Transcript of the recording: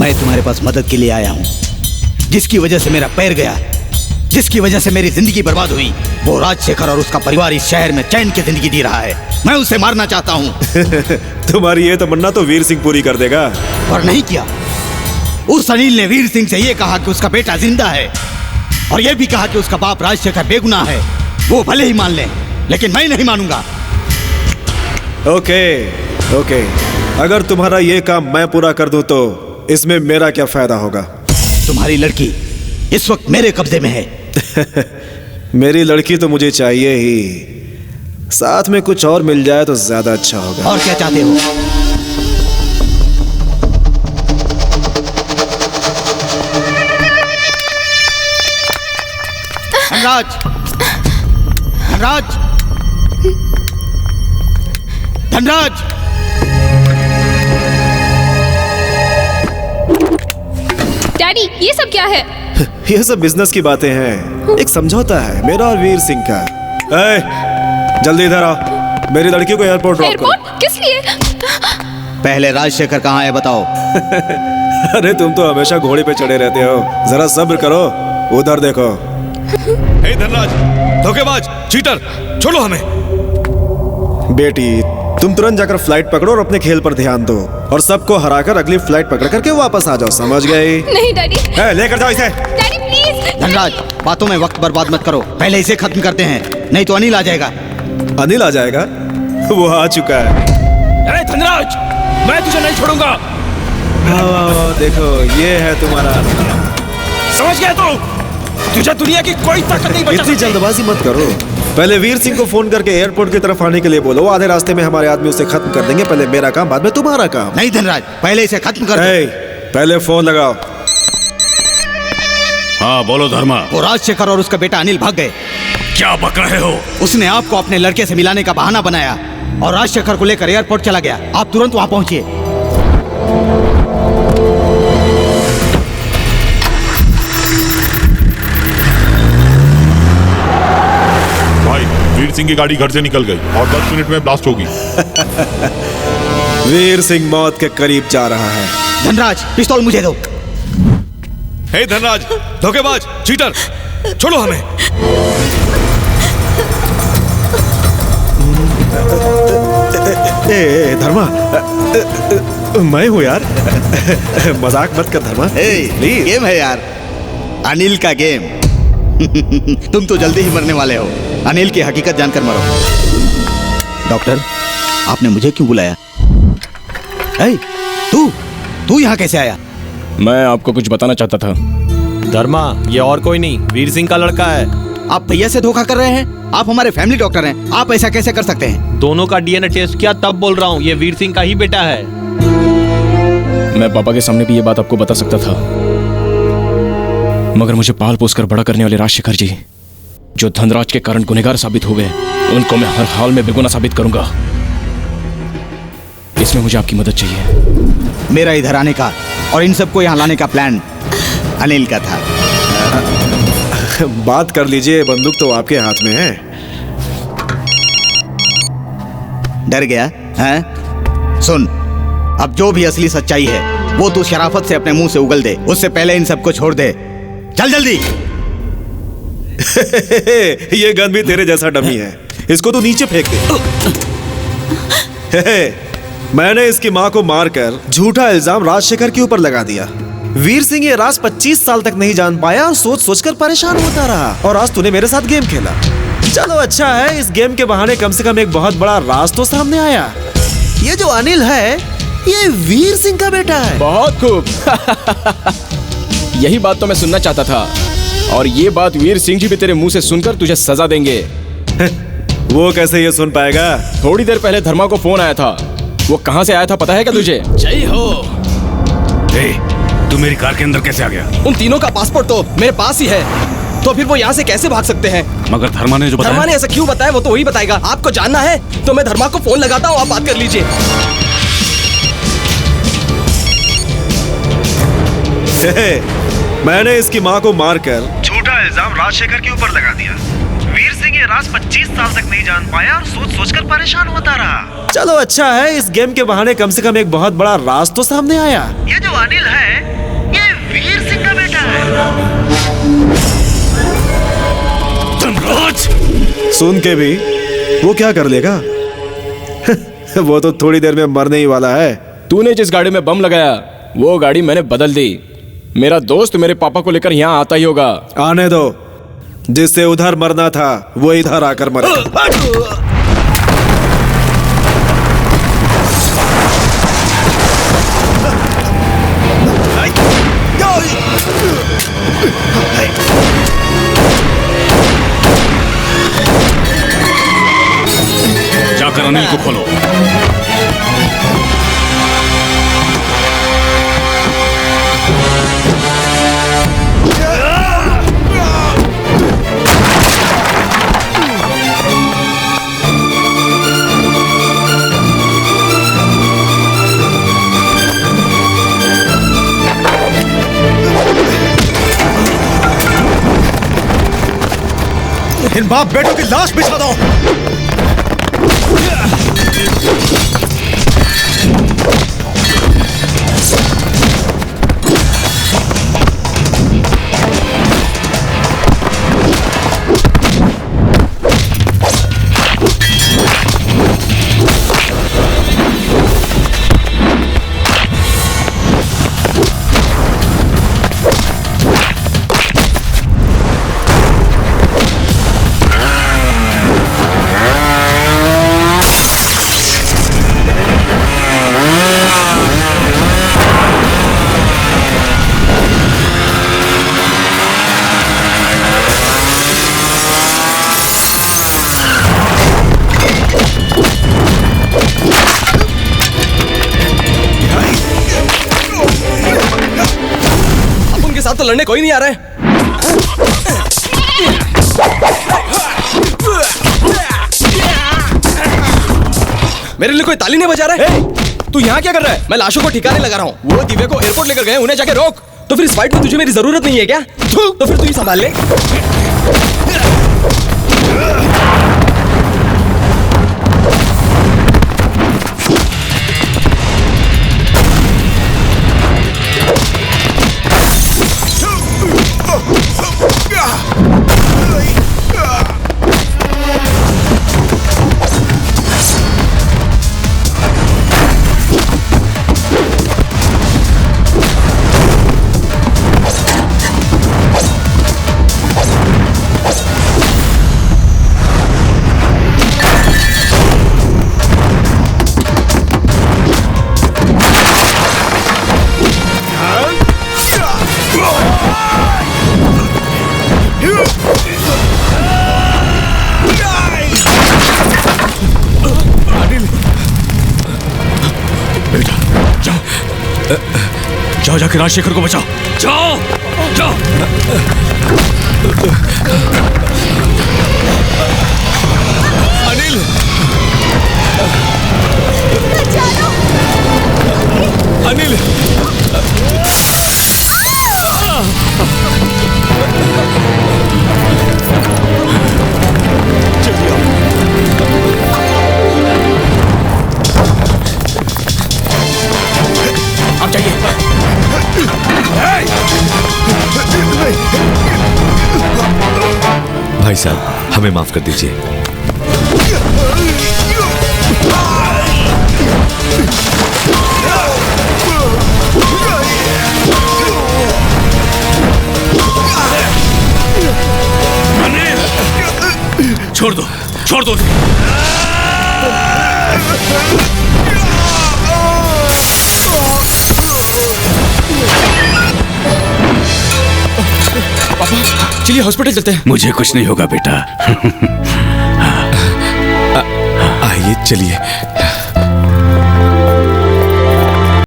मैं तुम्हारे पास मदद के लिए आया हूँ। जिसकी वजह से मेरा पैर गया, जिसकी वजह से मेरी जिंदगी बर्बाद हुई, वो राजशेखर और उसका परिवार इस शहर में चैन की जिंदगी जी रहा है। मैं उसे मारना चाहता हूँ। तुम्हारी ये तमन्ना तो वीर सिंह पूरी कर देगा। और नहीं किया। उस अनिल ने वीर सिंह से ये कहा कि उसका बेटा जिंदा है, और ये भी कहा कि उसका बाप राजशेखर बेगुनाह है। वो भले ही मान ले, लेकिन मैं नहीं मानूंगा। ओके, अगर तुम्हारा ये काम मैं पूरा कर दूं तो इसमें मेरा क्या फायदा होगा? तुम्हारी लड़की इस वक्त मेरे कब्जे में है। मेरी लड़की तो मुझे चाहिए ही, साथ में कुछ और मिल जाए तो ज्यादा अच्छा होगा। और क्या चाहते हो? धनराज, धनराज, धनराज! डैडी, ये सब क्या है? ये सब बिजनेस की बातें हैं। एक समझौता है मेरा और वीर सिंह का। जल्दी इधर आओ, मेरी लड़की को एयरपोर्ट ड्रॉप करो। एयरपोर्ट? किस लिए? पहले राजशेखर कहाँ है बताओ। अरे तुम तो हमेशा घोड़े पे चढ़े रहते हो, जरा सब्र करो। उधर देखो। हे धनराज, धोखेबाज, चीटर, छोड़ो हमें। बेटी, तुम तुरंत जाकर फ्लाइट पकड़ो और अपने खेल पर ध्यान दो, और सबको हराकर अगली फ्लाइट पकड़ करके वापस आ जाओ, समझ गए? नहीं डैडी। लेकर जाओ इसे। Daddy please. धनराज, बातों में वक्त बर्बाद मत करो, पहले इसे खत्म करते हैं, नहीं तो अनिल आ जाएगा। अनिल आ जाएगा? वो आ चुका है। अरे धनराज, मैं तुझे नहीं छोड़ूंगा। देखो, ये है तुम्हारा। समझ गया तू? तुझे दुनिया की कोई ताकत नहीं बचा इतनी सकती। जल्दबाजी मत करो। पहले वीर सिंह को फोन करके एयरपोर्ट की तरफ आने के लिए बोलो। आधे रास्ते में हमारे आदमी उसे खत्म कर देंगे। पहले मेरा काम, बाद में तुम्हारा काम। नहीं धनराज, पहले इसे खत्म कर दो। पहले फोन लगाओ। हाँ बोलो धर्मा। वो राजशेखर और उसका बेटा अनिल भाग गए। क्या बक रहे हो? उसने आपको अपने लड़के से मिलाने का बहाना बनाया और राजशेखर को लेकर एयरपोर्ट चला गया। आप तुरंत वहां पहुंचिए। वीर सिंह की गाड़ी घर से निकल गई और 10 मिनट में ब्लास्ट होगी। वीर सिंह मौत के करीब जा रहा है। धनराज, पिस्तौल मुझे दो। हे धनराज, धोखेबाज, चीटर, छोड़ो हमें। धर्मा, मैं हूँ यार। मजाक मत कर धर्मा। प्लीज। गेम है यार, अनिल का गेम। तुम तो जल्दी ही मरने वाले हो। अनिल की हकीकत जानकर मरो। डॉक्टर, आपने मुझे क्यों बुलाया? तू यहाँ कैसे आया? मैं आपको कुछ बताना चाहता था। धर्मा, ये और कोई नहीं, वीर सिंह का लड़का है। आप भैया से धोखा कर रहे हैं? आप हमारे फैमिली डॉक्टर हैं, आप ऐसा कैसे कर सकते हैं? दोनों का डीएनए टेस्ट किया, तब बोल रहा हूँ ये वीर सिंह का ही बेटा है। मैं पापा के सामने भी ये बात आपको बता सकता था, मगर मुझे पाल पोस कर बड़ा करने वाले राजशेखर जी, जो धनराज के कारण गुनहगार साबित हो गए, उनको मैं हर हाल में बेगुनाह साबित करूंगा। इसमें मुझे आपकी मदद चाहिए। मेरा इधर आने का और इन सबको यहाँ लाने का प्लान अनिल का था। बात कर लीजिए, बंदूक तो आपके हाथ में है। डर गया हैं? सुन, अब जो भी असली सच्चाई है वो तू शराफत से अपने मुंह से उगल दे। उससे पहले इन सबको छोड़ दे। चल जल्दी। ये गन भी तेरे जैसा डमी है, इसको तू नीचे फेंक दे। मैंने इसकी माँ को मारकर झूठा इल्जाम राजशेखर के ऊपर लगा दिया। वीर सिंह ये राज 25 साल तक नहीं जान पाया और सोच सोचकर परेशान होता रहा, और आज तूने मेरे साथ गेम खेला। चलो अच्छा है, इस गेम के बहाने कम से कम एक बहुत बड़ा राज तो सामने आया। ये जो अनिल है, ये वीर सिंह का बेटा है। बहुत खूब। यही बात तो मैं सुनना चाहता था, और ये बात वीर सिंह जी भी तेरे मुंह से सुनकर तुझे सजा देंगे। वो कैसे ये सुन पाएगा? थोड़ी देर पहले धर्मा को फोन आया था। वो कहाँ से आया था पता है क्या तुझे? जय हो। तू मेरी कार के अंदर कैसे आ गया? उन तीनों का पासपोर्ट तो मेरे पास ही है, तो फिर वो यहाँ से कैसे भाग सकते हैं? मगर धर्मा ने जो बताया। धर्मा ने ऐसा क्यों बताया वो तो वही बताएगा। आपको जानना है तो मैं धर्मा को फोन लगाता हूँ, आप बात कर लीजिए। मैंने इसकी माँ को मारकर झूठा इल्जाम राजशेखर के ऊपर लगा दिया। वीर सिंह ये राज 25 साल तक नहीं जान पाया और सोच सोचकर परेशान होता रहा। चलो अच्छा है, इस गेम के बहाने कम से कम एक बहुत बड़ा राज तो सामने आया। ये जो अनिल है, धनराज! सुन के भी वो क्या कर लेगा? वो तो थोड़ी देर में मरने ही वाला है। तूने जिस गाड़ी में बम लगाया वो गाड़ी मैंने बदल दी। मेरा दोस्त मेरे पापा को लेकर यहाँ आता ही होगा। आने दो, जिससे उधर मरना था वो इधर आकर मरे। जाकर अनिल को खोलो। इन बाप बेटों की लाश बिछा दो। साथ तो लड़ने कोई नहीं आ रहा है। मेरे लिए कोई ताली नहीं बजा रहा है। तू यहाँ क्या कर रहा है? मैं लाशों को ठिकाने लगा रहा हूँ। वो दिव्या को एयरपोर्ट लेकर गए, उन्हें जाके रोक। तो फिर इस फाइट में तुझे मेरी जरूरत नहीं है क्या? तो फिर तू ही संभाल ले। जाओ, जाके राजशेखर को बचाओ। जाओ जाओ। अनिल, अनिल, आप जाइए। भाई साहब, हमें माफ कर दीजिए। छोड़ दो, छोड़ दो। पापा, चलिए हॉस्पिटल चलते हैं। मुझे कुछ नहीं होगा बेटा। आइए, चलिए।